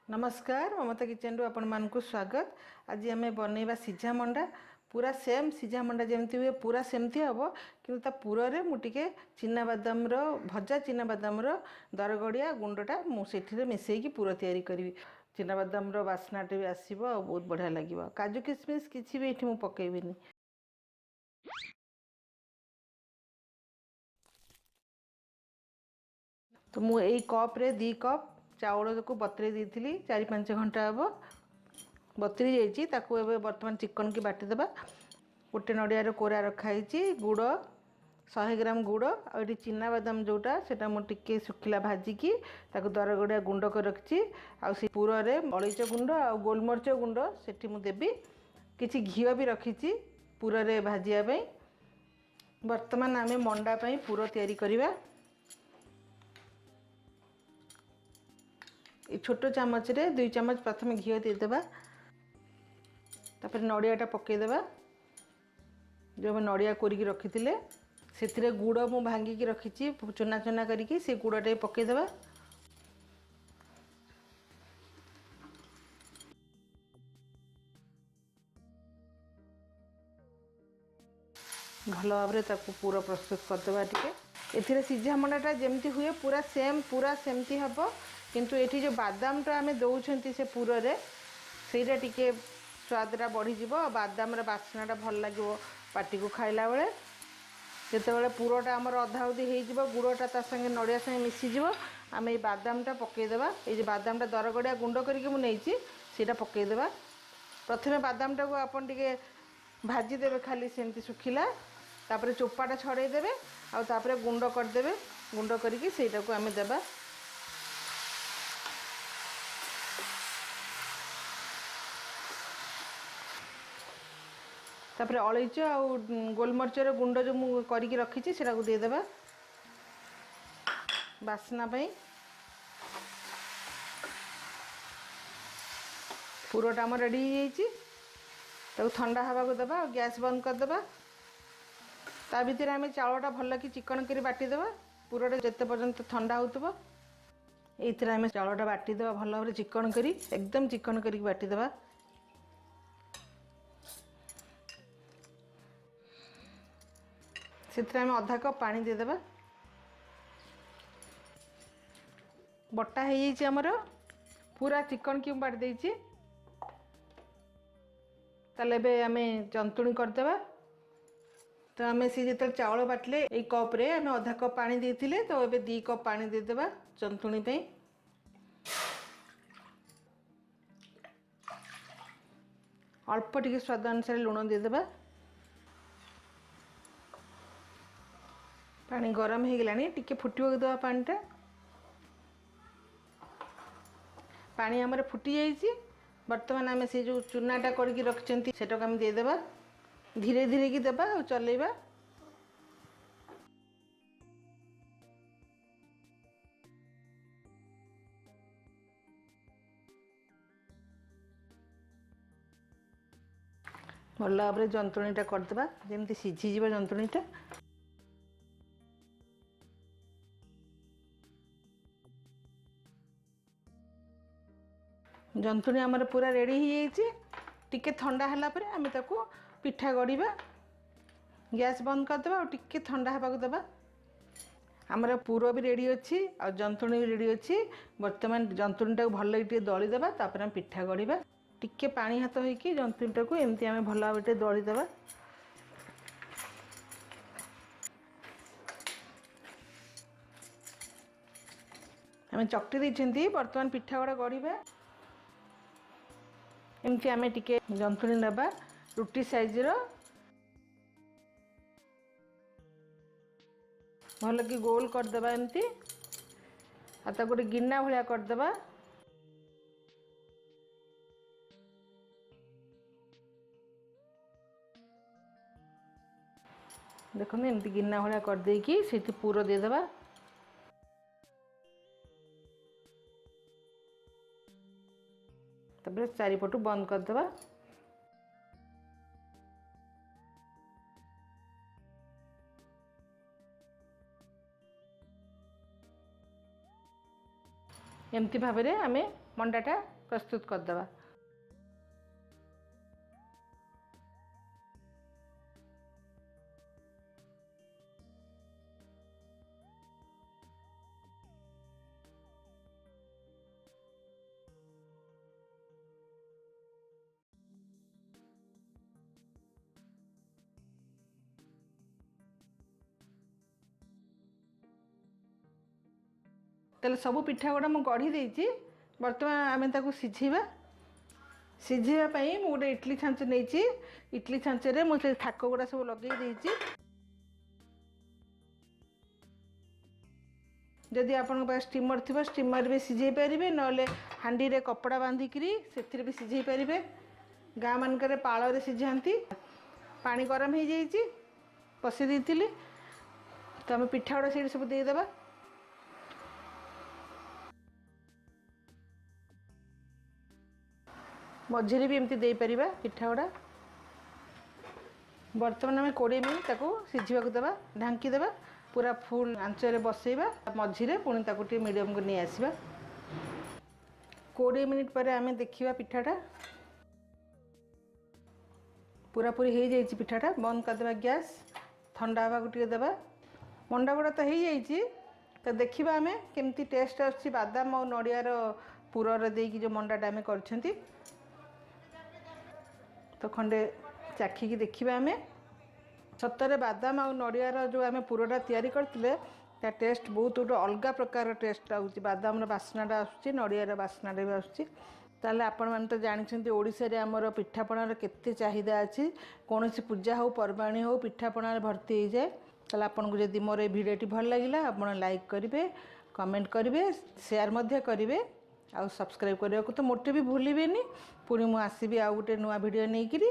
नमस्कार ममता किचन रु आपण मानकु स्वागत। आज आम बनइबा सिझा मंडा। पूरा सेम सिझा मंडा जमती हुए पूरा सेमती हम कि पुर रे मुझे चिना बादाम भजा चिना बादाम दरगड़िया गुंडा मुझे मिसेकी पुर तैयारी करी। चिना बादाम बास्नाटे भी आसब आ बहुत बढ़िया लगे। काजू किशमिश किसी भी ये मुझे पकईबिनी। तो मु यही कप रे 2 कप चाउल को बतरे दी 4-5 घंटा हम बतरी जाइए। बर्तमान चिकन की बाटिदेबा। गोटे नड़ियार कोरा रखाई गुड़ 100 ग्राम गुड़ और चिना बादाम जोटा से मुझे सुखिला भाजिकी दरगड़िया गुंड कर रखी। आउ पुर रे अलैच गुंड आ गोलमरीच गुंड से देवी किसी घी भी रखी पुर रे भाजिया। बर्तमान आम मंडा पुर तैयारी करवा। छोट चामच रे 2 चम्मच प्रथम घी देदेबा। तापर नड़ियाटा पकईदेबा। जो नड़िया कोरिकी रखी से गुड़ मु भांगिकी रखी चुना चुना करके से गुड़टे पकईदेबा। भल भाव पूरा प्रस्तुत करदेबा। टे सिझा मंडाटा जमती हुए पूरा सेमती हम किंतु ये जो बादामटा आम दौरान से पुर रे सेटा टिके स्वादटा बढ़ीज। बादाम बास्नाटा भल लगे पाटी को खाइला बेले। जिते पुरटा आमर अधा अधी हो गुड़टा संगे नड़िया संगे मिसीज आम ये बादामटा पकईदेबा। ये बादामटा दरगड़िया गुंड करके पकईदेबा। प्रथमे बादामटा को आपन टिके भाजीदेवे खाली सेमती सुखिला। तापर चोपाटा छड़ेदेवे आउे गुंड करदे। गुंड करके सेटा को आम देबा। तापर अलैच आ गोलमरीचर गुंड जो मुझे करके रखी से देदेबा बास्ना पाई। पुरटा आम रेडी हो ठंडा हवा को देबा। गैस बंद करदेबा। ता भीतर आम चाउलटा भल कि चिकन कर बाटिदेबा। पुरटा जिते पर्यंत ठंडा होतबो ये आम चाउलटा बाटिदेबा। भल भाव चिकन करी एकदम चिकन करके बाटिदेबा। से आधा कप पानी देदेबा। बटा हो आमर पूरा चिकन की बाटी देछि। ताले आम जंतुणी करदेबा। तो आम सी जो चाउल बाटले ये कप रे आम आधा कप पानी देते तो ये 2 कप पानी देदेबा जंतुणी पे। अल्प टिके स्वाद अनुसार लुण देदेबा। पानी गरम हो गलानी टिके फुटवा देवा। पानीटा पानी आमर फुटी जाइए। बर्तमान आम से जो चूनाटा करके रखी से आम देदेबा। धीरे धीरे की देबा और चलेबा। भल भाव जंतुणीटा करदेबा जमी सीझीज जंतुणीटा। जंतुणी आमर पूरा रेडी हो टिके ठंडा है आम ताको पिठा गढ़ा। गैस बंद करदेबा और टिके ठंडा होगा देबा। आमर पुर भी रेडी अच्छी और जंतुणी भी रेडी अच्छी। बर्तमान जंतुणीटा को भल टे दलीदेबा। तापर आम पिठा गढ़ा। टिके पानी हाथ होइकी जंतुणीटा को एमती आम भल भाव टे दलीदेबा। आम चकटी देइछंती। बर्तमान पिठा गुड़ा गढ़ा। एमती आम टिके जंतुणी नेबा रुटी साइज भल कि गोल करदेबा। एमती आता गोटे गिना भाया करदेबा। देखो एमती गिना भाया करदेकी से पुर देदेबा। तापर चारिपटू बंद करदेबा। एमती भाव में आम मंडाटा प्रस्तुत करदे। तेल सब पिठा गुड़ा मुझे गढ़ी देती। बर्तमान आम ताको सिझेबा। सिझेवाई मुझे गोटे इडली छांच नहीं। इडली छांचे मुझे थाक गुड़ा सब लगे देती। जदि आपण पास स्टीमर थी स्टीमर भी सिझे पारे ना हांडी रे कपड़ा बांधिकी से भी सिझे पारे। गाँ मानक पाल सिझाती। पानी गरम हो जाइए पशि देती तो आम पिठा गुड़ा से सब देदेबा। मझे भी एमती दे पारिबा पिठा गुड़ा। बर्तमान आम 20 मिनट ताको सिझा देवा। ढांकी देवा पूरा फुल आंचरे बसैबा। मझे पुणी ताको टे मीडियम को नहीं आसवा। 20 मिनट पर आम देखा पिठाटा पूरा पूरी हो जाइए। पिठाटा बंद करदे गैस ठंडा हवा को देवा। मंडा गुड़ा तो हो जाइए तो देखा आम केमती टेस्ट आसुची बादाम और नड़ियार पुरर देकी जो मंडाटा आम कर तो खंडे चाखिकी देखा आम सतरे बादाम और नड़ियार जो आम पुरटा तैयारी करते ता टेस्ट बहुत गोटे अलग प्रकार टेस्ट आउची। बादाम बास्नाटा आसूची नड़ियार बास्नाटा भी आसूची। ताले आपण माने तो जानिछन्ती ओडिसा रे हमर पिठापणार केते चाहिदा अछि। कोनोसी पूजा हो पर्वाणी हो पिठापणार भर्ती हो जाए। ताले आपन को जदि मोर ए भिडियोटी भल लागिला आपण लाइक करिवे, कमेंट करिवे, शेयर मध्य करिवे आ सब्सक्राइब करने को तो मोटे भी भूलिए। पुणी मुझे आसबि आउ गोटे नुआ भिडियो नहीं करी।